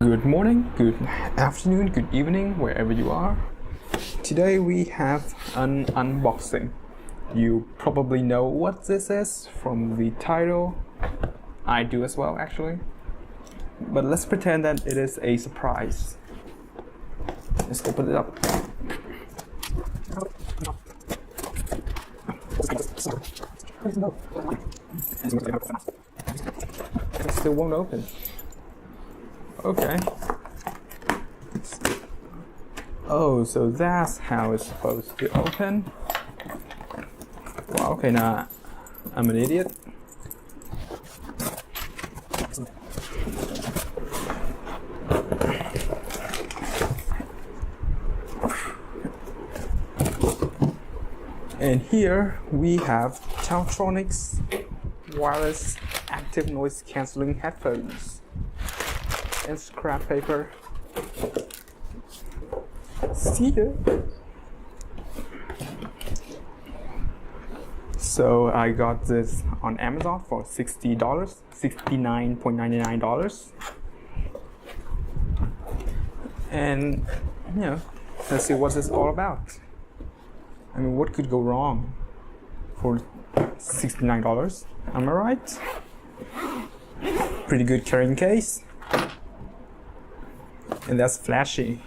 Good morning, good afternoon, good evening, wherever you are. Today we have an unboxing. You probably know what this is from the title. I do as well, actually. But let's pretend that it is a surprise. Let's open it up. It still won't open. Okay. Oh, so that's how it's supposed to open. Well, okay, now I'm an idiot. And here we have TaoTronics wireless active noise cancelling headphones and scrap paper. See ya. So I got this on Amazon for $60, $69.99. And let's see what this is all about. I mean, what could go wrong for $69? Am I right? Pretty good carrying case. And that's flashy.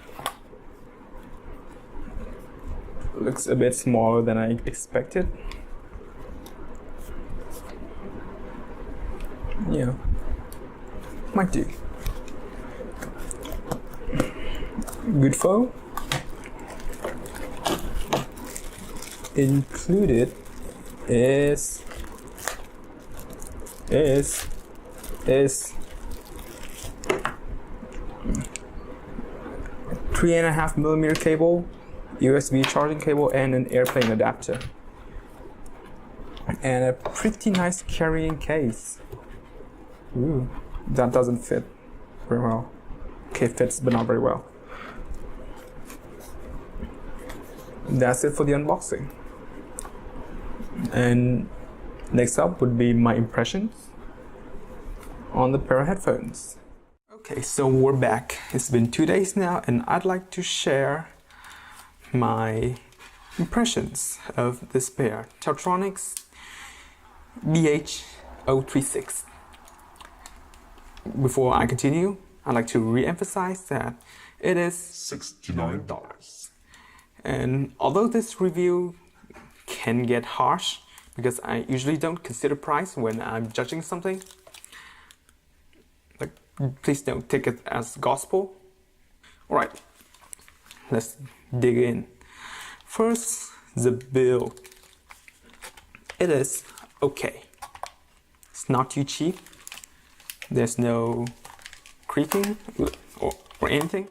Looks a bit smaller than I expected. Yeah, might do. Good foam. Included is 3.5mm cable, USB charging cable, and an airplane adapter. And a pretty nice carrying case. Ooh, that doesn't fit very well. Okay, fits, but not very well. That's it for the unboxing. And next up would be my impressions on the pair of headphones. Okay, so we're back. It's been 2 days now, and I'd like to share my impressions of this pair, TaoTronics BH036. Before I continue, I'd like to re-emphasize that it is $69. And although this review can get harsh, because I usually don't consider price when I'm judging something, please don't take it as gospel. Alright, let's dig in. First, the build. It is okay. It's not too cheap. There's no creaking or anything.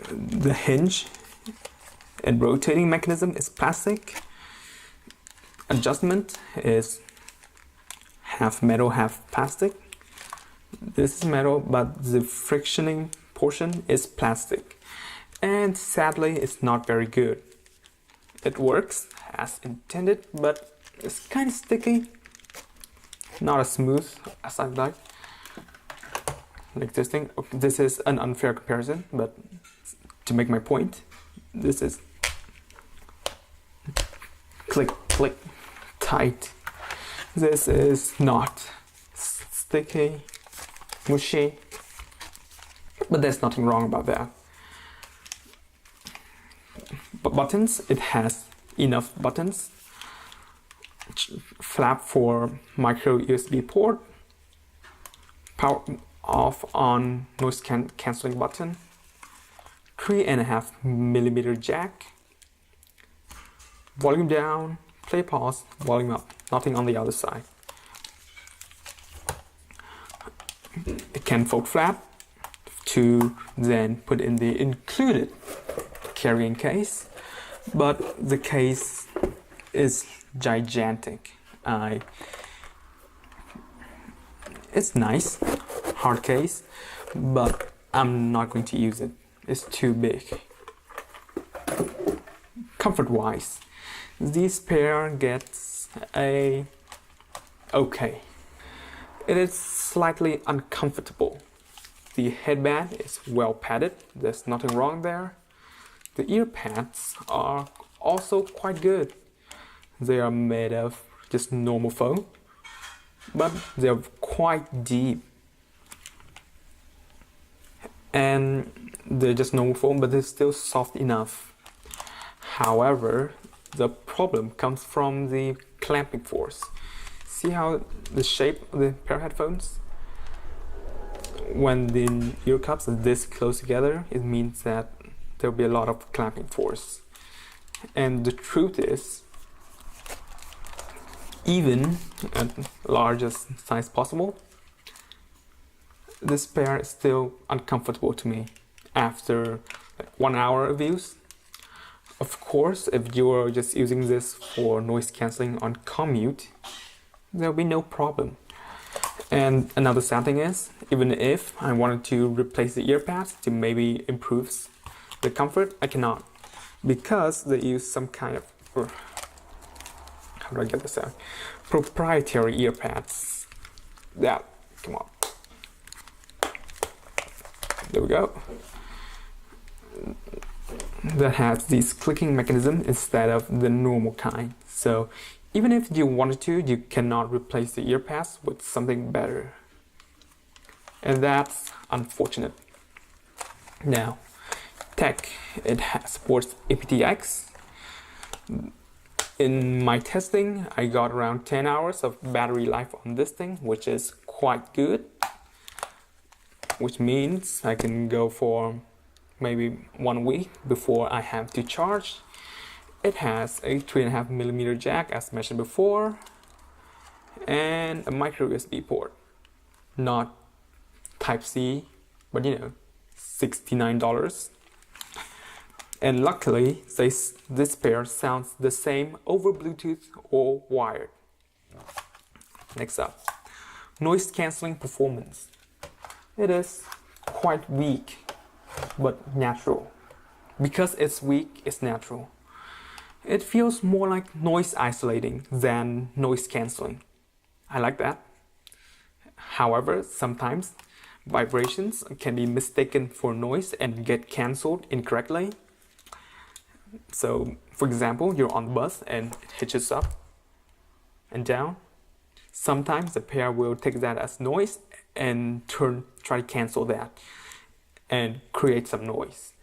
The hinge and rotating mechanism is plastic. Adjustment is half metal, half plastic. This is metal, but the frictioning portion is plastic. And sadly, it's not very good. It works as intended, but it's kind of sticky. Not as smooth as I'd like. Like this thing. Okay, this is an unfair comparison, but to make my point, this is click, click, tight. This is not sticky, mushy, but there's nothing wrong about that. But buttons, it has enough buttons. Flap for micro USB port, power off on noise cancelling button, 3.5mm jack, volume down, play pause, volume up, nothing on the other side. It can fold flap to then put in the included carrying case, but the case is gigantic. It's nice, hard case, but I'm not going to use it. It's too big. Comfort wise, this pair gets a okay. It is slightly uncomfortable. The headband is well padded, there's nothing wrong there. The ear pads are also quite good. They are made of just normal foam, but they're quite deep. And they're just normal foam, but they're still soft enough. However, the problem comes from the clamping force. See how the shape of the pair of headphones? When the ear cups are this close together, it means that there'll be a lot of clamping force. And the truth is, even at largest size possible, this pair is still uncomfortable to me after like 1 hour of use. Of course, if you're just using this for noise cancelling on commute, there'll be no problem. And another sad thing is, even if I wanted to replace the ear pads to maybe improve the comfort, I cannot, because they use some kind of, how do I get this out? Proprietary ear pads. That, come on. There we go. That has this clicking mechanism instead of the normal kind. So even if you wanted to, you cannot replace the ear pads with something better. And that's unfortunate. Now, tech, it supports aptX. In my testing, I got around 10 hours of battery life on this thing, which is quite good. Which means I can go for maybe 1 week before I have to charge. It has a 3.5mm jack as mentioned before, and a micro USB port. Not Type-C, but you know, $69. And luckily, this pair sounds the same over Bluetooth or wired. Next up, noise cancelling performance. It is quite weak, but natural. Because it's weak, it's natural. It feels more like noise isolating than noise cancelling. I like that. However, sometimes vibrations can be mistaken for noise and get cancelled incorrectly. So, for example, you're on the bus and it hitches up and down. Sometimes the pair will take that as noise and try to cancel that and create some noise.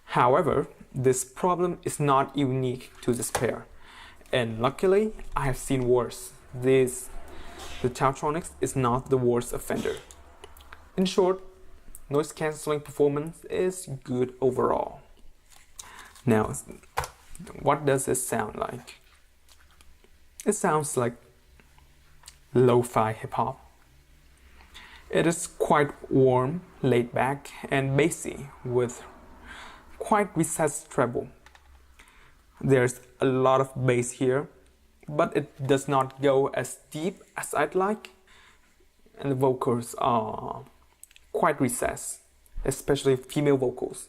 However, this problem is not unique to this pair, and luckily I have seen worse. The TaoTronics is not the worst offender. In short, noise cancelling performance is good overall. Now, what does this sound like? It sounds like lo-fi hip-hop. It is quite warm, laid back, and bassy with quite recessed treble. There's a lot of bass here, but it does not go as deep as I'd like, and the vocals are quite recessed, especially female vocals.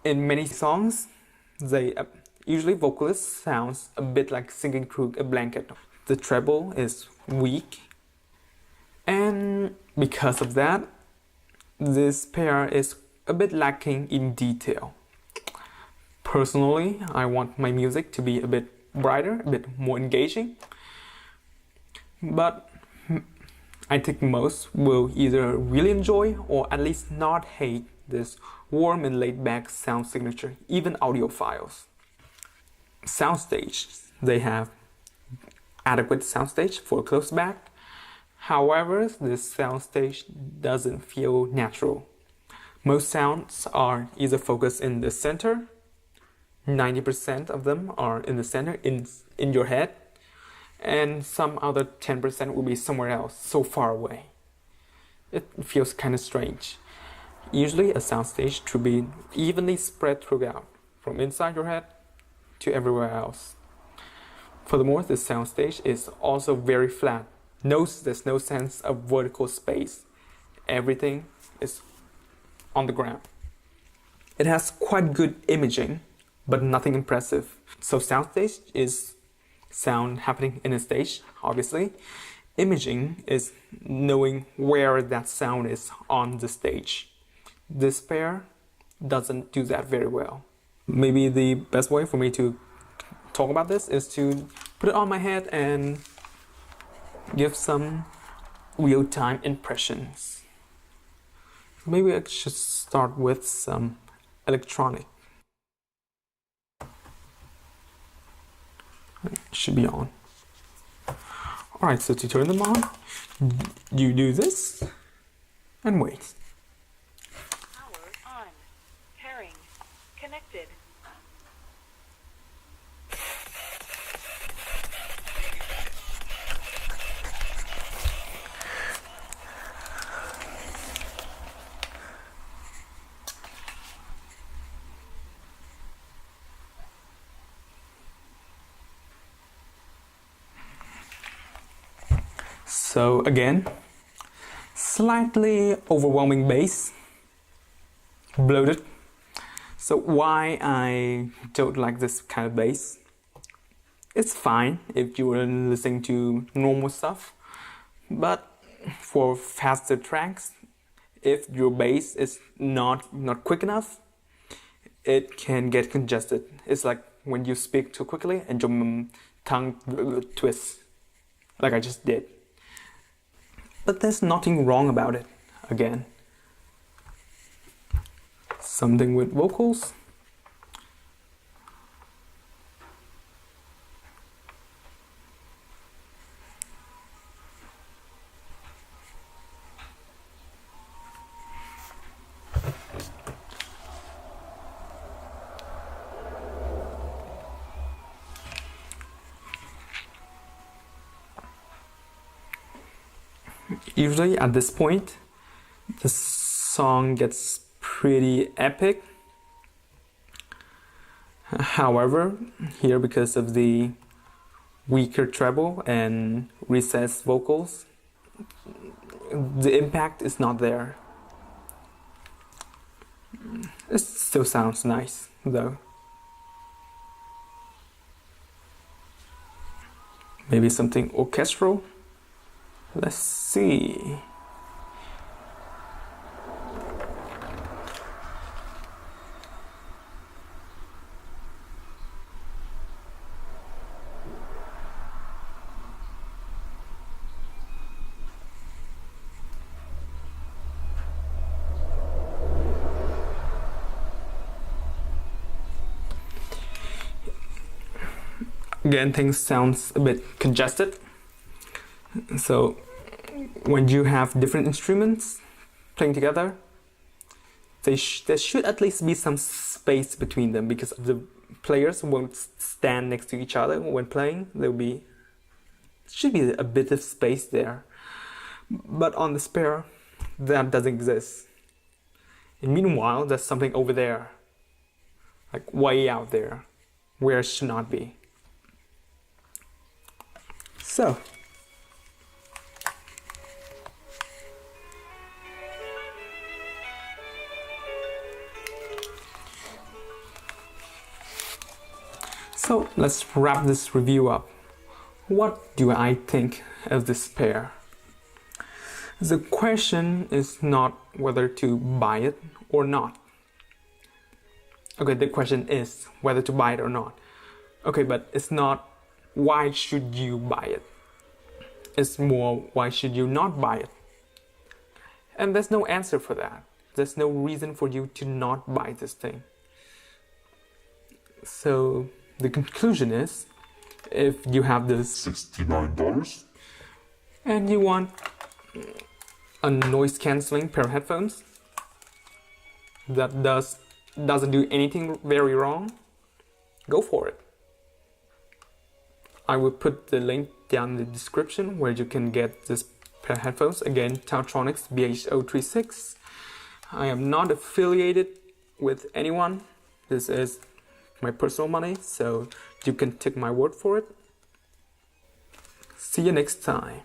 In many songs, usually vocalist sounds a bit like singing through a blanket. The treble is weak, and because of that, this pair is a bit lacking in detail. Personally, I want my music to be a bit brighter, a bit more engaging, but I think most will either really enjoy or at least not hate this warm and laid back sound signature, even audiophiles. Soundstage, they have adequate soundstage for close back. However, this soundstage doesn't feel natural. Most sounds are either focused in the center, 90% of them are in the center, in your head, and some other 10% will be somewhere else, so far away. It feels kind of strange. Usually a soundstage should be evenly spread throughout, from inside your head to everywhere else. Furthermore, the soundstage is also very flat. There's no sense of vertical space. Everything is on the ground. It has quite good imaging, but nothing impressive. So soundstage is sound happening in a stage, obviously, Imaging is knowing where that sound is on the stage. This pair doesn't do that very well. Maybe the best way for me to talk about this is to put it on my head and give some real-time impressions. Maybe I should start with some electronic. It should be on. Alright, so to turn them on, you do this and wait. Power on. Pairing. Connected. So again, slightly overwhelming bass, bloated. So why I don't like this kind of bass? It's fine if you are listening to normal stuff, but for faster tracks, if your bass is not quick enough, it can get congested. It's like when you speak too quickly and your tongue twists, like I just did. But there's nothing wrong about it, again. Something with vocals. Usually at this point, the song gets pretty epic. However, here, because of the weaker treble and recessed vocals, the impact is not there. It still sounds nice though. Maybe something orchestral. Let's see. Again, things sounds a bit congested. So when you have different instruments playing together, there should at least be some space between them, because the players won't stand next to each other when playing. Should be a bit of space there. But on the spare, that doesn't exist. And meanwhile, there's something over there, like way out there, where it should not be. So let's wrap this review up. What do I think of this pair? The question is not whether to buy it or not. Okay, the question is whether to buy it or not. Okay, but it's not why should you buy it. It's more why should you not buy it. And there's no answer for that. There's no reason for you to not buy this thing. So the conclusion is, if you have this $69 and you want a noise cancelling pair of headphones that doesn't do anything very wrong, go for it. I will put the link down in the description where you can get this pair of headphones. Again, TaoTronics BH036. I am not affiliated with anyone. This is my personal money, so you can take my word for it. See you next time.